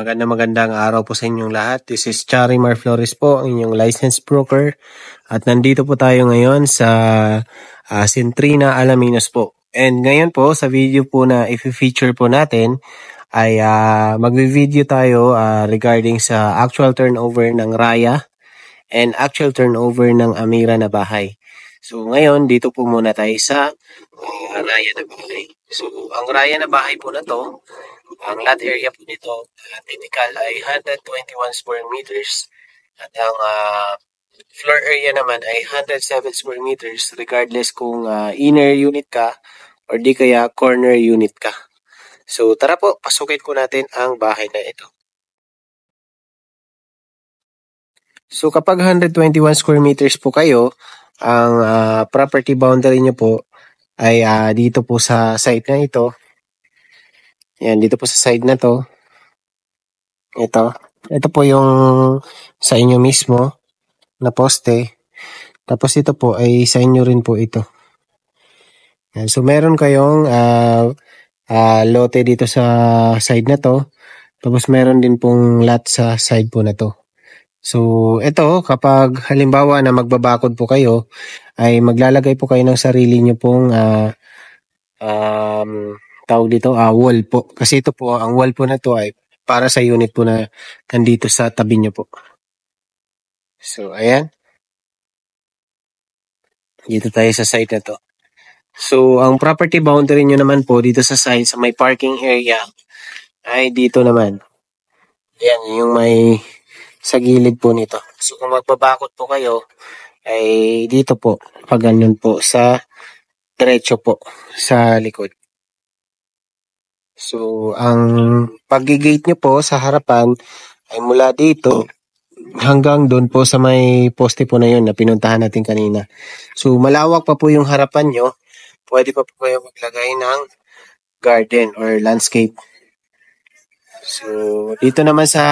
Magandang araw po sa inyong lahat. This is Charimar Flores po, ang inyong licensed broker. At nandito po tayo ngayon sa Centrina, Alaminos po. And ngayon po, sa video po na i-feature po natin, ay magvi-video tayo regarding sa actual turnover ng Raya and actual turnover ng Amira na bahay. So ngayon, dito po muna tayo sa Raya na bahay. So ang Raya na bahay po na to, ang lot area po nito, typical ay 121 square meters. At ang floor area naman ay 107 square meters regardless kung inner unit ka or di kaya corner unit ka. So tara po, pasukin ko natin ang bahay na ito. So kapag 121 square meters po kayo, ang property boundary nyo po ay dito po sa site na ito. Yan, dito po sa side na to. Ito po yung sa inyo mismo na poste. Tapos ito po ay sa inyo rin po ito. Yan, so meron kayong lote dito sa side na to. Tapos meron din pong lot sa side po na to. So ito, kapag halimbawa na magbabakod po kayo, ay maglalagay po kayo ng sarili nyo pong tawag dito, wall po. Kasi ito po, ang wall po na to ay para sa unit po na nandito sa tabi nyo po. So, ayan. Dito tayo sa site na to. So, ang property boundary nyo naman po dito sa site, sa may parking area, ay dito naman. Ayan, yung may sa gilid po nito. So, kung magbabakod po kayo, ay dito po, pag ganun po, sa diretso po, sa likod. So, ang pag-gate nyo po sa harapan ay mula dito hanggang doon po sa may poste po na yun na pinuntahan natin kanina. So, malawak pa po yung harapan nyo. Pwede pa po kayo maglagay ng garden or landscape. So, dito naman sa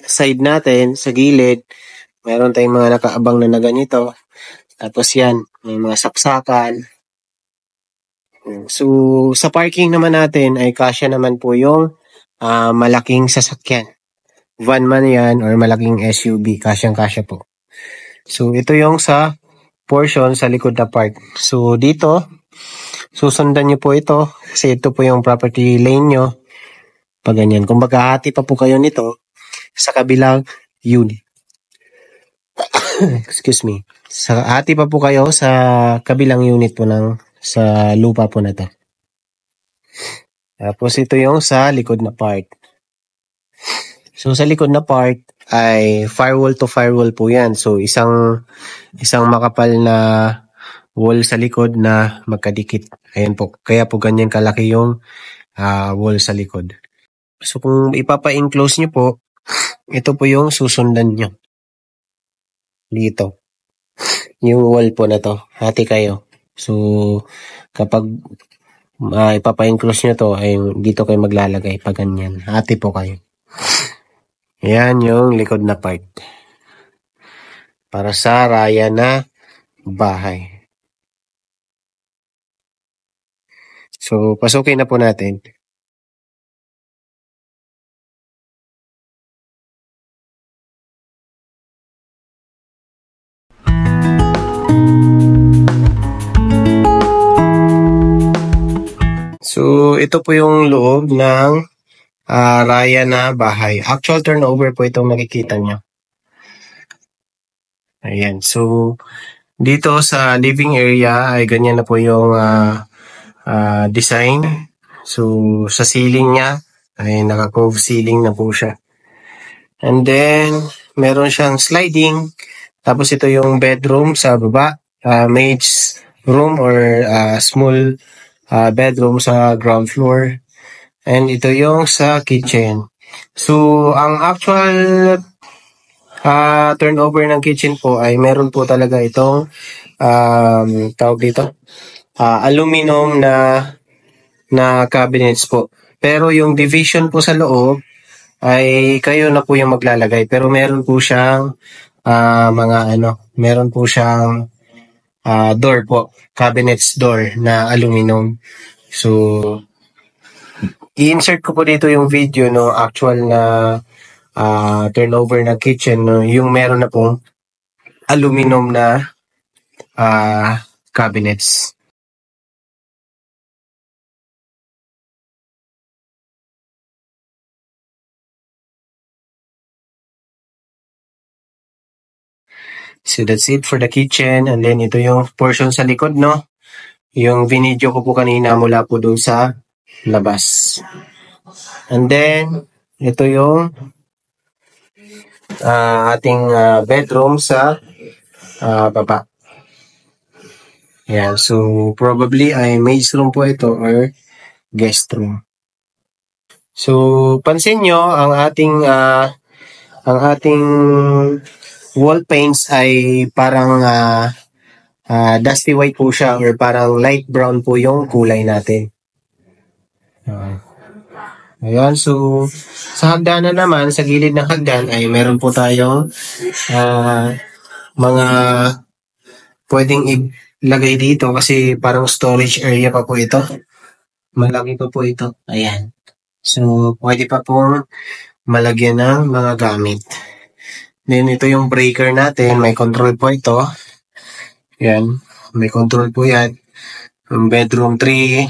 side natin, sa gilid, meron tayong mga nakaabang na ganito. Tapos yan, may mga saksakan. So, sa parking naman natin ay kasya naman po yung malaking sasakyan. Van man yan or malaking SUV, kasyang-kasya po. So, ito yung sa portion sa likod na part. So, dito, susundan nyo po ito kasi ito po yung property lane nyo. Pag ganyan. Kung maghahati pa po kayo nito sa kabilang unit. Excuse me. Hati pa po kayo sa kabilang unit po sa lupa po na to. Tapos ito yung sa likod na part. So sa likod na part ay firewall to firewall po yan. So isang makapal na wall sa likod na magkadikit. Ayan po. Kaya po ganyan kalaki yung wall sa likod. So kung ipapa-enclose nyo po, ito po yung susundan nyo. Dito. Yung wall po na to. Hati kayo. So, kapag ipapa-enclose nyo to, ay dito kayo maglalagay pag ganyan. Hati po kayo. Yan yung likod na part. Para sa Raya na bahay. So, pasukin na po natin. So, ito po yung loob ng Raya na bahay. Actual turnover po itong makikita nyo. Ayan. So, dito sa living area ay ganyan na po yung design. So, sa ceiling niya ay naka-cove ceiling na po siya. And then, meron siyang sliding. Tapos ito yung bedroom sa baba. Maid's room or small bedroom sa ground floor. And ito yung sa kitchen. So, ang actual turnover ng kitchen po ay meron po talaga itong tawag dito, aluminum na cabinets po. Pero yung division po sa loob ay kayo na po yung maglalagay. Pero meron po siyang meron po siyang door po, cabinets door na aluminum. So, i-insert ko po dito yung video no actual na turnover na kitchen no, yung meron na pong aluminum na cabinets. So that's it for the kitchen. And then ito yung portion sa likod, no? Yung video ko po kanina mula po dun sa labas. And then, ito yung ating bedroom sa baba. Yan. So, probably ay maid's room po ito or guest room. So, pansin nyo, ang ating wall paints ay parang dusty white po siya or parang light brown po yung kulay natin. Ayan, so sa hagdanan naman, sa gilid ng hagdan ay meron po tayong mga pwedeng ilagay dito kasi parang storage area pa po ito. Malaki pa po ito. Ayan. So, pwede pa po malagyan ng mga gamit. Then, ito yung breaker natin. May control po ito. Yan. May control po yan. Bedroom 3.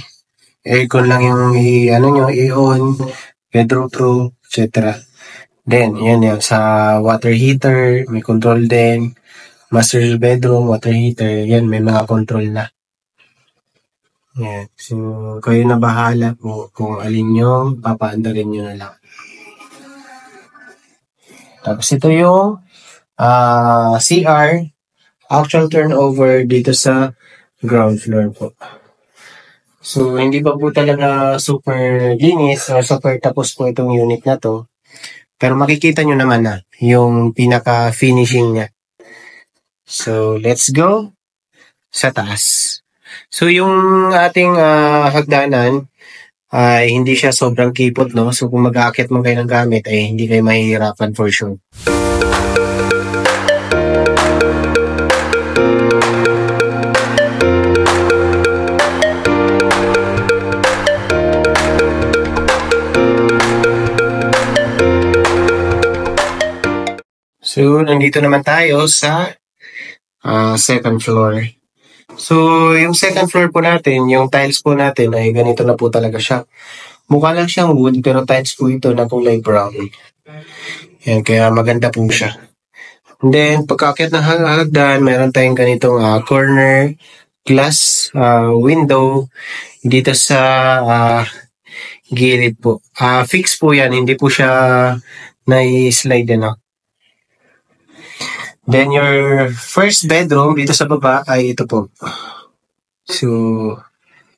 Aircon lang yung i-on. Bedroom 2, etc. Then, yan yan. Sa water heater, may control din. Master bedroom, water heater. Yan, may mga control na. Yan. So, kayo na bahala po kung alin yung papaandarin nyo na lang. Tapos ito yung CR, actual turnover dito sa ground floor po. So, hindi pa po talaga super linis or super tapos po itong unit na to. Pero makikita nyo naman na yung pinaka-finishing niya. So, let's go sa taas. So, yung ating hagdanan ay hindi siya sobrang kipot, no? So, kung mag-aakyat mo kayo ng gamit, ay hindi kayo mahihirapan for sure. So, nandito naman tayo sa second floor. So, yung second floor po natin, yung tiles po natin ay ganito na po talaga siya. Mukha lang siyang wood pero tiles po ito na kulay brown. Yan, kaya maganda po siya. And then, pagkaakyat ng hagdan, meron tayong ganitong corner glass window dito sa gilid po. Fix po yan, hindi po siya na-slide na. Then your first bedroom dito sa baba ay ito po. So,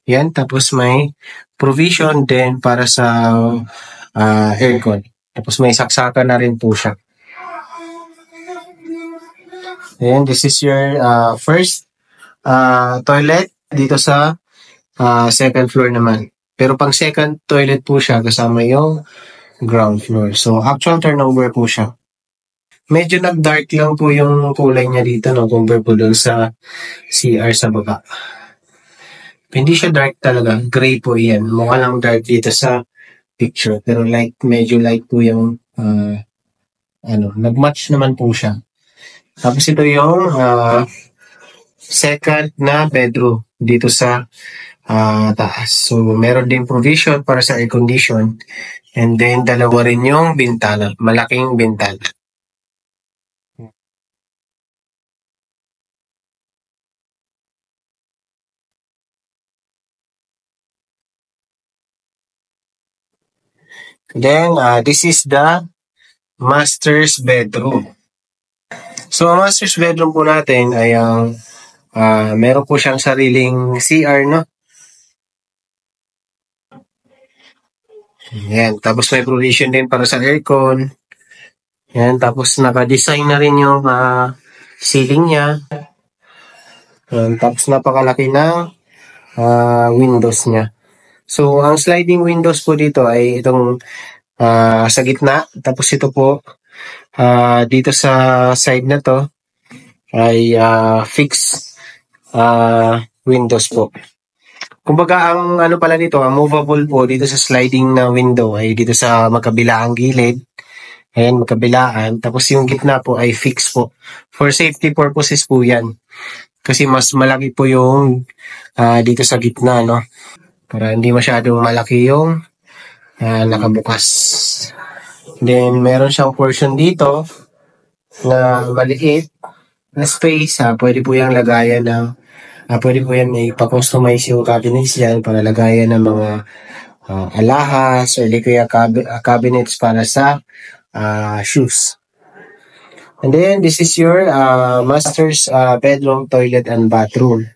yan. Tapos may provision din para sa aircon. Tapos may saksakan na rin po siya. Then this is your first toilet dito sa second floor naman. Pero pang second toilet po siya kasama yung ground floor. So, actual turnover po siya. Medyo nag-dark lang po yung kulay niya dito, no, compare po doon sa CR sa baba. Hindi siya dark talaga. Gray po yan. Mukha lang dark dito sa picture. Pero medyo light po yung nag-match naman po siya. Tapos ito yung second na bedroom dito sa taas. So, meron din provision para sa air condition. And then, dalawa rin yung bintana. Malaking bintana. Then, this is the master's bedroom. So, ang master's bedroom po natin ay meron po siyang sariling CR, no? Yan. Tapos may provision din para sa aircon. Yan. Tapos naka-design na rin yung ceiling niya. Yan. Tapos napakalaki ng windows niya. So, ang sliding windows po dito ay itong sa gitna. Tapos ito po, dito sa side na to, ay fixed windows po. Kumbaga ang ano pala nito, ang movable po dito sa sliding na window ay dito sa magkabilaang gilid. Ayan, magkabilaan. Tapos yung gitna po ay fixed po. For safety purposes po yan. Kasi mas malaki po yung dito sa gitna, no? Para hindi masyadong malaki yung nakabukas. Then, meron siyang portion dito na maliit na space. Pwede po yung lagayan ng pwede po yan ipa-customize yung cabinets yan para lagayan ng mga alahas or di kaya cabinets para sa shoes. And then, this is your master's bedroom, toilet, and bathroom.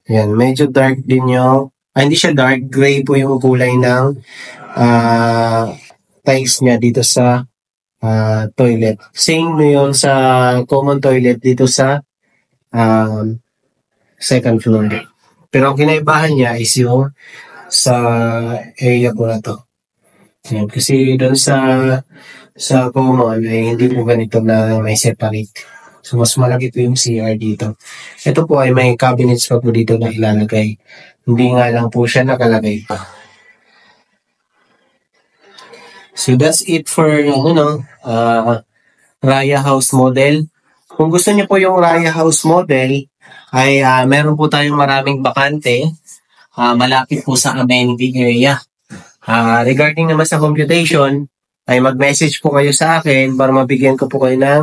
Yan, medyo dark din yung, hindi siya dark, gray po yung kulay ng tiles niya dito sa toilet. Same yun sa common toilet dito sa second floor. Pero ang kinaibahan niya is yung sa area po na to. Yan, kasi doon sa common ay hindi po ganito na may separate. So mas malaki po yung CR dito. Ito po ay may cabinets pa po dito na ilalagay. Hindi nga lang po siya nakalagay pa. So that's it for Raya House model. Kung gusto niyo po yung Raya House model ay meron po tayong maraming bakante malapit po sa amenity area. Regarding naman sa computation, ay mag-message po kayo sa akin para mabigyan ko po kayo ng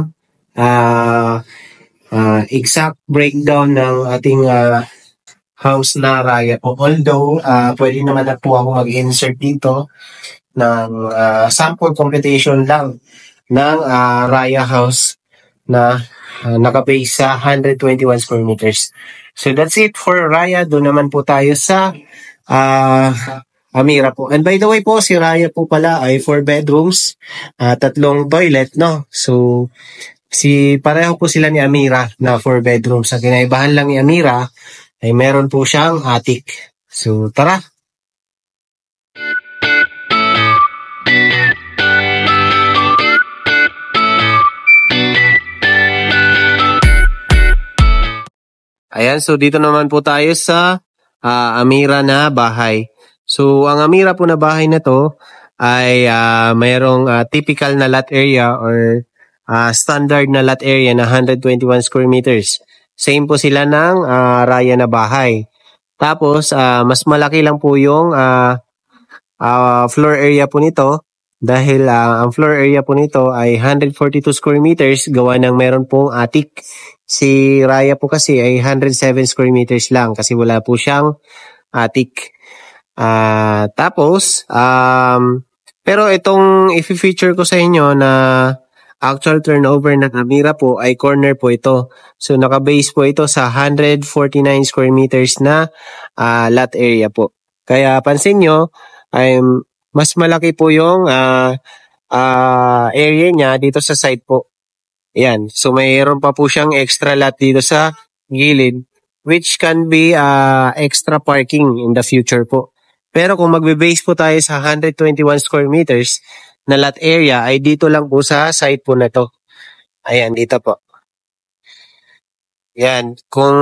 exact breakdown ng ating house na Raya po. Although, pwede naman na po ako mag-insert dito ng sample computation lang ng Raya House na nakabase sa 121 square meters. So that's it for Raya. Doon naman po tayo sa Amira po. And by the way po, si Raya po pala ay 4 bedrooms, 3 toilet, no? So, pareho po sila ni Amira na 4 bedrooms. Sa kinaibahan lang ni Amira ay meron po siyang attic. So, tara! Ayan, so dito naman po tayo sa Amira na bahay. So, ang Amira po na bahay na to ay mayroong typical na lot area or standard na lot area na 121 square meters. Same po sila ng Raya na bahay. Tapos, mas malaki lang po yung floor area po nito dahil ang floor area po nito ay 142 square meters gawa ng meron pong attic. Si Raya po kasi ay 107 square meters lang kasi wala po siyang attic. Tapos, pero itong i-feature ko sa inyo na actual turnover ng Amira po ay corner po ito. So, naka-base po ito sa 149 square meters na lot area po. Kaya pansin nyo, ay mas malaki po yung area niya dito sa side po. Ayan. So, mayroon pa po siyang extra lot dito sa gilid which can be extra parking in the future po. Pero kung magbe-base po tayo sa 121 square meters na lot area ay dito lang po sa side po na to. Ayan, dito po. Yan. Kung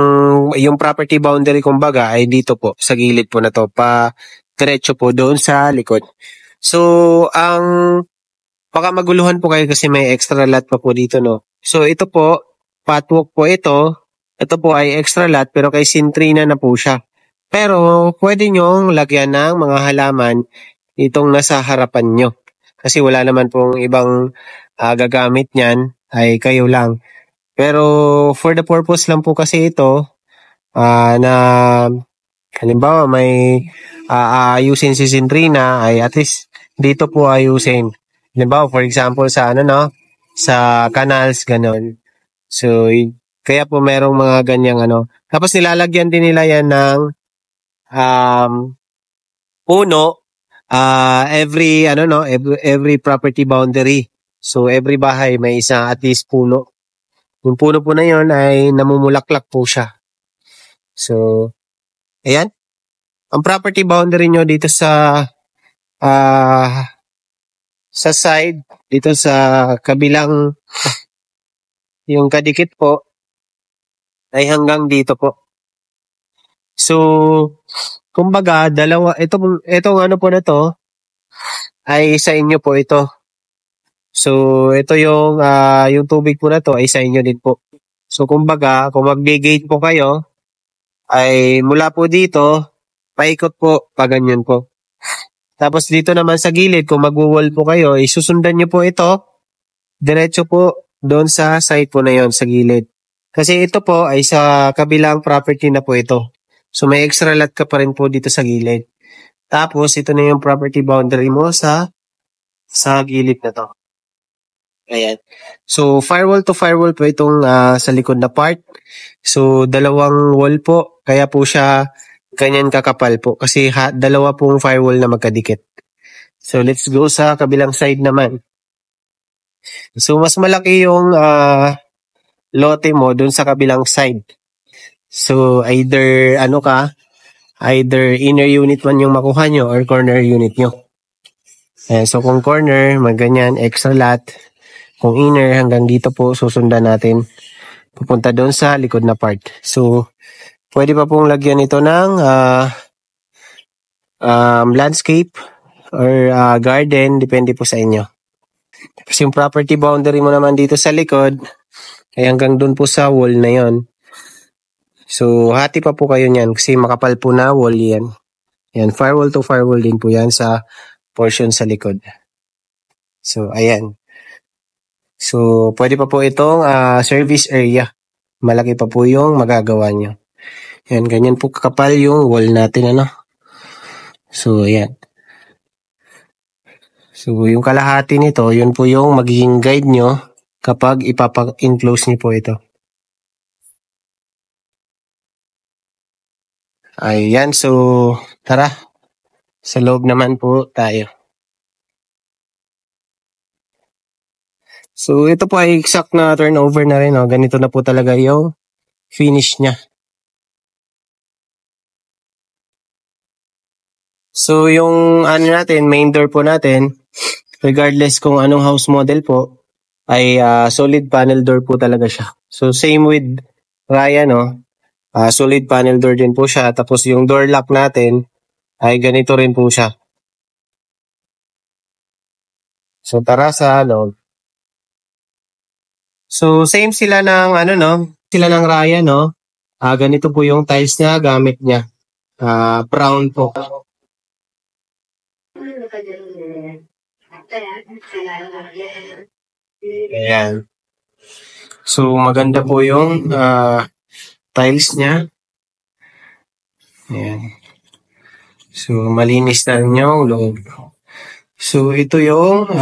yung property boundary kumbaga ay dito po sa gilid po na to. Diretso po doon sa likod. So, baka maguluhan po kayo kasi may extra lot pa po dito, no? So, ito po, patwalk po ito. Ito po ay extra lot pero kay Sintrina na po siya. Pero, pwede nyong lagyan ng mga halaman itong nasa harapan nyo. Kasi wala naman pong ibang gagamit niyan ay kayo lang. Pero, for the purpose lang po kasi ito na halimbawa may ayusin si Sintrina ay at least dito po ayusin. Halimbawa, for example, sa sa canals, ganon. So, kaya po merong mga ganyang Tapos nilalagyan din nila yan ng puno, every property boundary. So, every bahay may isa at least puno. Yung puno po na yun ay namumulaklak po siya. So, ayan. Ang property boundary nyo dito sa side, dito sa kabilang yung kadikit po ay hanggang dito po. So, Kumbaga, dalawa, itong ano po na to, ay sa inyo po ito. So, ito yung tubig po na to ay sa inyo din po. So, kumbaga, kung mag-gate po kayo, ay mula po dito, paikot po, paganyan po. Tapos dito naman sa gilid, kung mag-wall po kayo, isusundan nyo po ito, diretso po doon sa side po na yon sa gilid. Kasi ito po ay sa kabilang property na po ito. So, may extra lot ka pa rin po dito sa gilid. Tapos, ito na yung property boundary mo sa gilid na to. Ayan. So, firewall to firewall po itong sa likod na part. So, dalawang wall po. Kaya po siya ganyan kakapal po. Kasi dalawa pong firewall na magkadikit. So, let's go sa kabilang side naman. So, mas malaki yung lote mo dun sa kabilang side. So, either inner unit man yung makuha nyo or corner unit nyo. Ayan. So, kung corner, magganyan, extra lot. Kung inner, hanggang dito po susundan natin pupunta doon sa likod na part. So, pwede pa pong lagyan ito ng landscape or garden, depende po sa inyo. Tapos yung property boundary mo naman dito sa likod, ay hanggang doon po sa wall na yon. So, hati pa po kayo niyan kasi makapal po na wall yan. Yan, firewall to firewall din po yan sa portion sa likod. So, ayan. So, pwede pa po itong service area. Malaki pa po yung magagawa nyo. Yan, ganyan po kakapal yung wall natin, ano. So, ayan. So, yung kalahati nito, yun po yung magiging guide nyo kapag ipapa-enclose nyo po ito. Ayan, so, tara. Sa loob naman po tayo. So, ito po ay exact na turnover na rin. Oh. Ganito na po talaga yung finish niya. So, yung main door po natin, regardless kung anong house model po, ay solid panel door po talaga siya. So, same with Raya, no? Solid panel door din po siya. Tapos, yung door lock natin ay ganito rin po siya. So, tara sa loob. So, same sila ng sila ng Raya, no? Ganito po yung tiles niya, gamit niya. Brown po. Ayan. So, maganda po yung tiles niya. Ayan. So, malinis na yung loob. So, ito yung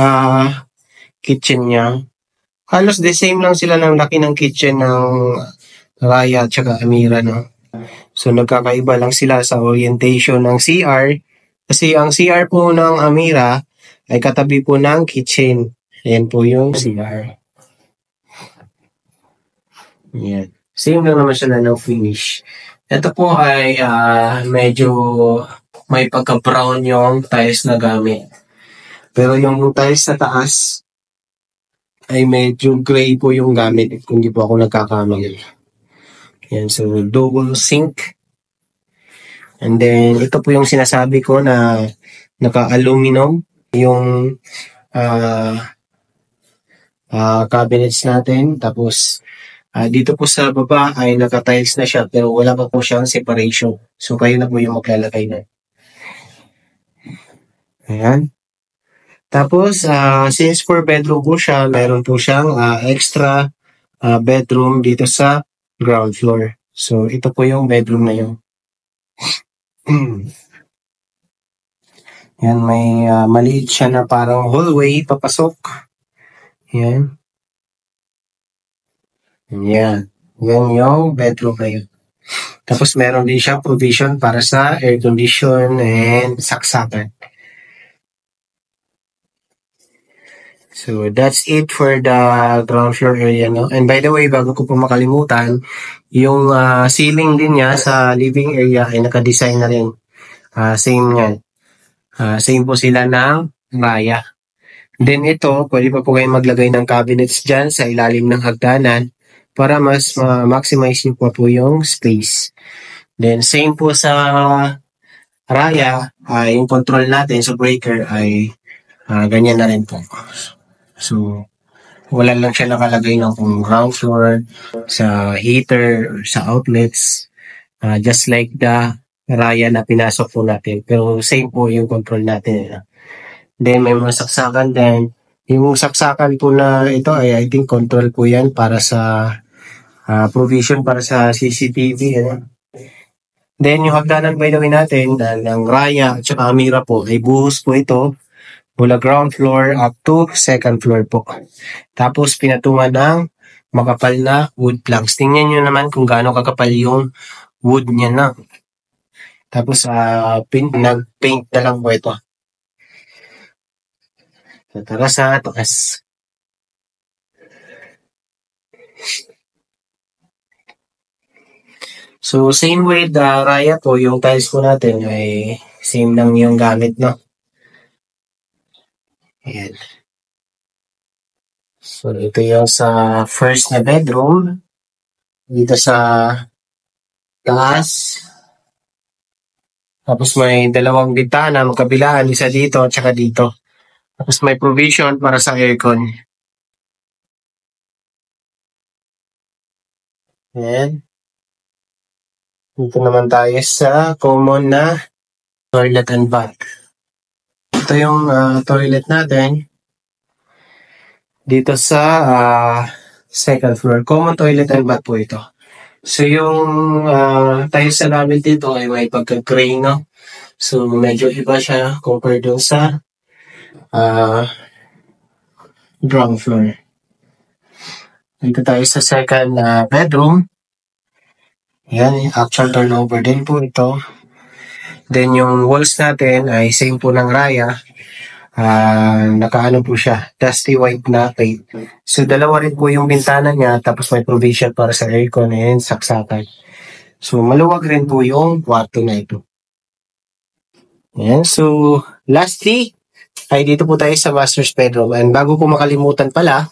kitchen niya. Halos the same lang sila ng laki ng kitchen ng Raya at saka Amira, no? So, nagkakaiba lang sila sa orientation ng CR. Kasi ang CR po ng Amira ay katabi po ng kitchen. Ayan po yung CR. Ayan. Same lang naman sila ng finish. Ito po ay medyo may pagka-brown yung tiles na gamit. Pero yung tiles sa taas ay medyo gray po yung gamit kung hindi po ako nagkakamali. Yan, so double sink. And then, ito po yung sinasabi ko na naka-aluminum yung cabinets natin. Tapos, dito po sa baba ay naka-tiles na siya pero wala pa po siyang separation. So, kayo na po yung maglalagay na. Ayan. Tapos, since 4 bedroom po siya, meron po siyang extra bedroom dito sa ground floor. So, ito po yung bedroom na yun. Yan, may maliit siya na parang hallway papasok. Yan. Yan. Yan yung bedroom na yun. Tapos, meron din siyang provision para sa air condition and saksakan. So, that's it for the ground floor area, no? And by the way, bago ko po makalimutan, yung ceiling din niya sa living area ay naka-design na rin. Same nga. Same po sila ng Raya. Then ito, pwede pa po kayong maglagay ng cabinets dyan sa ilalim ng hagdanan para mas maximize nyo po yung space. Then, same po sa raya, yung control natin sa breaker ay ganyan na rin po. So, wala lang siya nakalagay ng kung ground floor, sa heater, or sa outlets, just like the raya na pinasok po natin. Pero same po yung control natin. Then may mga saksakan din. Yung saksakan po na ito ay I think control po yan para sa provision para sa CCTV. Then yung hagdanan by the way natin ng raya at saka amira po ay buhos po ito mula ground floor up to second floor po. Tapos pinatungan ng makapal na wood planks. Tingnan nyo naman kung gaano kakapal yung wood niya na. Tapos nag-paint na lang po ito. So, tara sa taas. So same with raya po, yung tiles po natin ay same lang yung gamit, no? Ayan. So ito yung sa first na bedroom. Dito sa taas. Tapos may dalawang bintana, magkabilaan, isa dito at saka dito. Tapos may provision para sa aircon. Ayan. Dito naman tayo sa common na toilet and bath. Ito yung toilet natin. Dito sa second floor. Common toilet and bath po ito. So yung tiles na namin dito ay may pagka-gray, no? So medyo iba siya compared dun sa ground floor. Dito tayo sa second bedroom. Yan, actual turnover din po ito. Then yung walls natin ay same po ng raya. Nakaano po siya, dusty white na paint. So dalawa rin po yung bintana niya, tapos may provision para sa aircon and saksakan. So maluwag rin po yung kwarto na ito. Yan, so lastly, ay dito po tayo sa master's bedroom. And bago po makalimutan pala,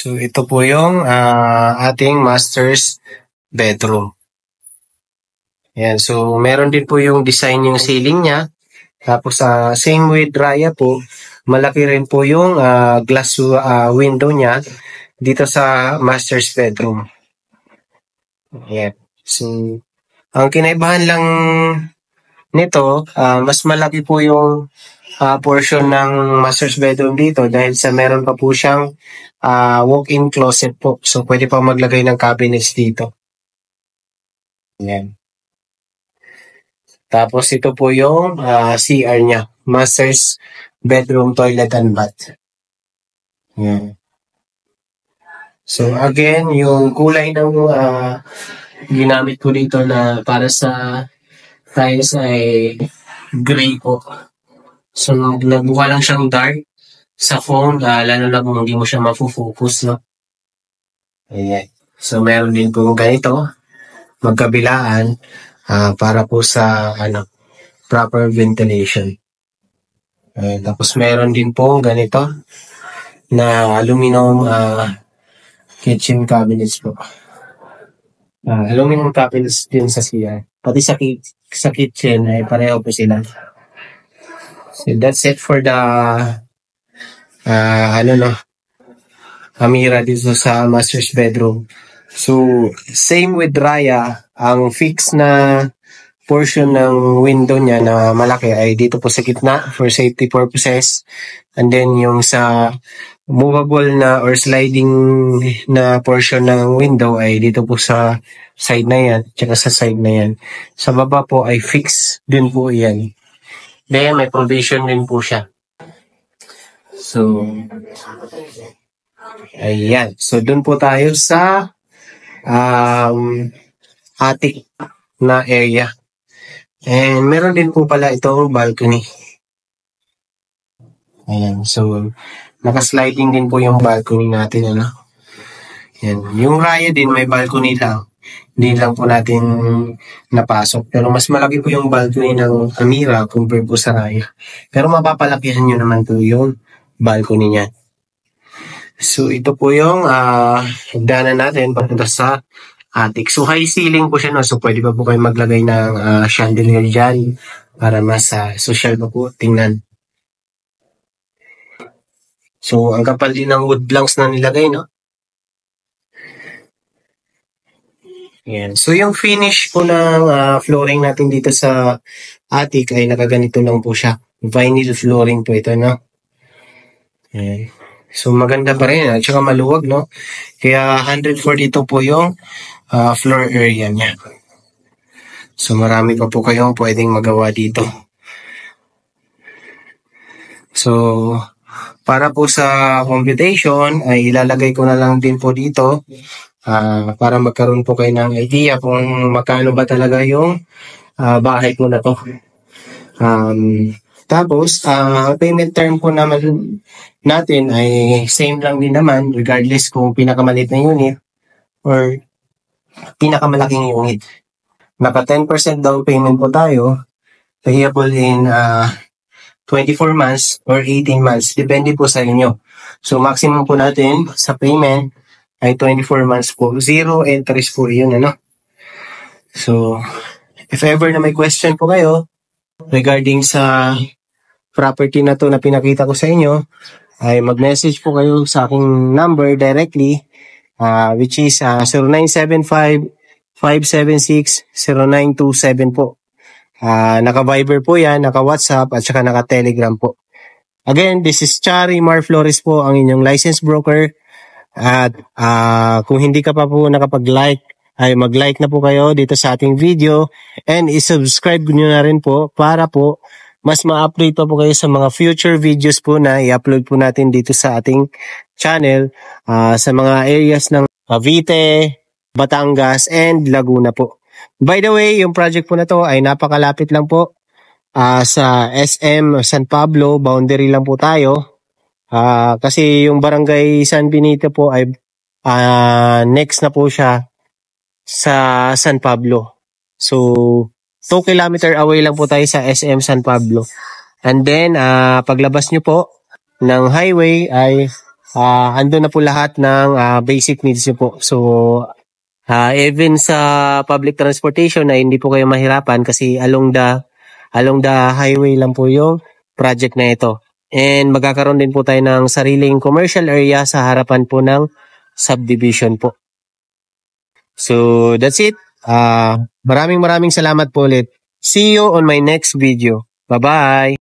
so ito po yung ating master's bedroom. Yan, so meron din po yung design yung ceiling niya. Tapos same with raya po, malaki rin po yung glass window niya dito sa master's bedroom. Yan. So ang kinaibahan lang nito, mas malaki po yung portion ng master's bedroom dito dahil sa meron pa po siyang walk-in closet po. So, pwede pa maglagay ng cabinets dito. Yan. Tapos, ito po yung CR niya. Master's bedroom, toilet, and bath. Yan. So, again, yung kulay ng ginamit ko dito na para sa tiles ay gray po. So, nagbuka lang siyang dark sa phone, lalo na kung hindi mo siya mafo-focus, no? Ayan. So, meron din po ganito, magkabilaan, para po sa, proper ventilation. Ayan. Tapos, meron din po ganito, na aluminum, kitchen cabinets po. Aluminum cabinets din sa CR. Pati sa kitchen, ay pareho po sila. So, that's it for the amira dito sa master's bedroom. So, same with raya, ang fixed na portion ng window niya na malaki ay dito po sa gitna for safety purposes. And then yung sa movable na or sliding na portion ng window ay dito po sa side na yan, tsaka sa side na yan. Sa baba po ay fixed din po yan. Then may provision din po siya. So, ayan. So, dun po tayo sa attic na area. And meron din po pala itong balcony. Ayan. So, naka-sliding din po yung balcony natin, ano? Yan. Yung Raya din, may balcony lang. Hindi lang po natin napasok. Pero mas malaki po yung balcony ng Amira compare po sa Raya. Pero mapapalakihan nyo naman po yung balcony niya. So, ito po yung hagdanan natin papunta sa attic. So, high ceiling po siya, no? So, pwede pa po kayo maglagay ng chandelier dyan para mas social pa po tingnan. So, ang kapal din ng wood planks na nilagay, no? Yan. So, yung finish po ng flooring natin dito sa attic ay nakaganito lang po siya. Vinyl flooring po ito, no? Yan. So, maganda pa rin. At saka maluwag, no? Kaya 142 po yung floor area niya. So, marami pa po kayong pwedeng magawa dito. So, para po sa computation, ay ilalagay ko na lang din po dito para magkaroon po kayo ng idea kung magkano ba talaga yung bahay po na to. Tapos, payment term po naman natin ay same lang din naman regardless kung pinakamaliit na unit or pinakamalaking unit. Naka 10% down payment po tayo, payable in 24 months or 18 months. Depende po sa inyo. So, maximum po natin sa payment ay 24 months po. Zero interest po yun, ano? So, if ever na may question po kayo regarding sa property na to na pinakita ko sa inyo, ay mag-message po kayo sa aking number directly, which is 0975-576-0927 po. Naka-Viber po yan, naka-WhatsApp, at saka naka-Telegram po. Again, this is Chari Mar Flores po, ang inyong licensed broker. At kung hindi ka pa po nakapag-like, ay mag-like na po kayo dito sa ating video and i-subscribe nyo na rin po para po mas ma-update pa po kayo sa mga future videos po na i-upload po natin dito sa ating channel sa mga areas ng Cavite, Batangas, and Laguna po. By the way, yung project po na to ay napakalapit lang po sa SM San Pablo, boundary lang po tayo. Kasi yung Barangay San Benito po ay next na po siya sa San Pablo. So, 2 kilometer away lang po tayo sa SM San Pablo. And then, paglabas nyo po ng highway ay andun na po lahat ng basic needs nyo po. So, even sa public transportation ay hindi po kayo mahirapan kasi along the highway lang po yung project na ito. And magkakaroon din po tayo ng sariling commercial area sa harapan po ng subdivision po. So, that's it. Maraming salamat po ulit. See you on my next video. Bye-bye!